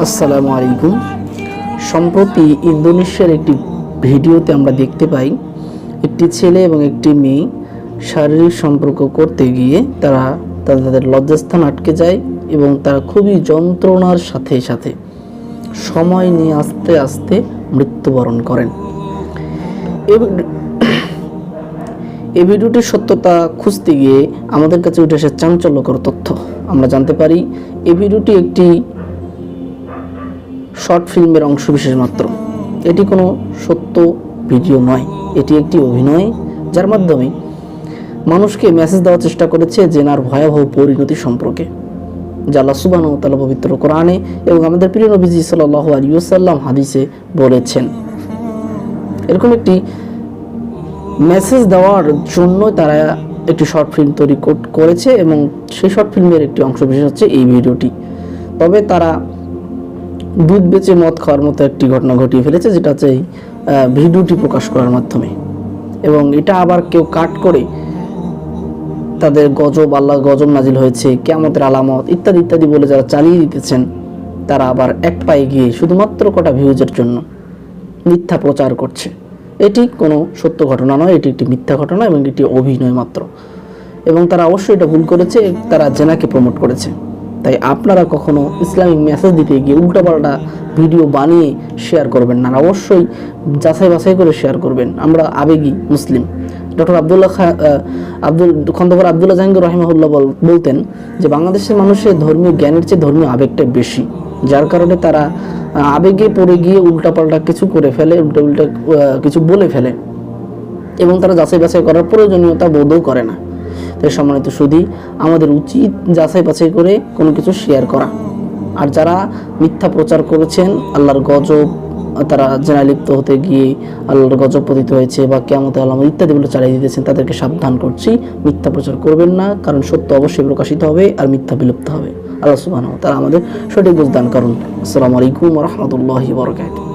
আসসালামু আলাইকুম। সম্প্রতি ইন্দোনেশিয়ার একটি ভিডিওতে আমরা দেখতে পাই একটি ছেলে এবং একটি মেয়ে শারীরিক সম্পর্ক করতে গিয়ে তারা তাদের লজ্জাস্থান আটকে যায় এবং তারা খুবই যন্ত্রণার সাথে সাথে সময় নিয়ে আস্তে আস্তে মৃত্যুবরণ করেন। এই ভিডিওটির সত্যতা খুঁজতে গিয়ে আমাদের কাছে উঠে এসে চাঞ্চল্যকর তথ্য। আমরা জানতে পারি এই ভিডিওটি একটি শর্ট ফিল্মের অংশবিশেষ মাত্র। এটি কোনো সত্য ভিডিও নয়, এটি একটি অভিনয় যার মাধ্যমে মানুষকে মেসেজ দেওয়ার চেষ্টা করেছে জেনার ভয়াবহ পরিণতি সম্পর্কে, যা আল্লাহ সুবহানাহু ওয়া তাআলা পবিত্র কোরআনে এবং আমাদের প্রিয় নবীজি সাল্লাল্লাহু আলাইহি ওয়াসাল্লাম হাদিসে বলেছেন। এরকম একটি মেসেজ দেওয়ার জন্য তারা একটি শর্ট ফিল্ম তৈরি করেছে এবং সেই শর্ট ফিল্মের একটি অংশবিশেষ হচ্ছে এই ভিডিওটি। তবে তারা দুধ বেচে মদ খাওয়ার মতো একটি ঘটনা ঘটিয়ে ফেলেছে, যেটা হচ্ছে এই ভিডিওটি প্রকাশ করার মাধ্যমে। এবং এটা আবার কেউ কাট করে তাদের গজব, আল্লাহ গজব নাজিল হয়েছে, কিয়ামতের আলামত ইত্যাদি ইত্যাদি বলে যারা চালিয়ে দিতেছেন, তারা আবার এক পায়ে গিয়ে শুধুমাত্র কটা ভিউজের জন্য মিথ্যা প্রচার করছে। এটি কোনো সত্য ঘটনা নয়, এটি একটি মিথ্যা ঘটনা এবং এটি অভিনয় মাত্র। এবং তারা অবশ্যই এটা ভুল করেছে, তারা জেনাকে প্রমোট করেছে। তাই আপনারা কখনো ইসলামিক মেসেজ দিতে গিয়ে উল্টাপাল্টা ভিডিও বানিয়ে শেয়ার করবেন না, অবশ্যই যাচাই বাছাই করে শেয়ার করবেন। আমরা আবেগী মুসলিম। ডক্টর খন্দকার আব্দুল্লাহ জাহাঙ্গীর রাহিমাহুল্লাহ বলতেন যে বাংলাদেশের মানুষের ধর্মীয় জ্ঞানের চেয়ে ধর্মীয় আবেগটা বেশি, যার কারণে তারা আবেগে পড়ে গিয়ে উল্টাপাল্টা কিছু করে ফেলে, উল্টা কিছু বলে ফেলে এবং তারা যাচাই বাছাই করার প্রয়োজনীয়তা বোধও করে না। তাই সম্মানিত সুধী, আমাদের উচিত যাচাই বাছাই করে কোনো কিছু শেয়ার করা। আর যারা মিথ্যা প্রচার করেছেন, আল্লাহর গজব, তারা জেনায় লিপ্ত হতে গিয়ে আল্লাহর গজব পতিত হয়েছে বা কিয়ামতের আলামত ইত্যাদি বলে চালিয়ে দিতেছেন, তাদেরকে সাবধান করছি, মিথ্যা প্রচার করবেন না, কারণ সত্য অবশ্যই প্রকাশিত হবে আর মিথ্যা বিলুপ্ত হবে। আল্লাহ সুবহানাহু ওয়া তাআলা আমাদের সঠিক বুঝ দান করুন। আসসালামু আলাইকুম ওয়া রাহমাতুল্লাহি ওয়া বারাকাতুহু।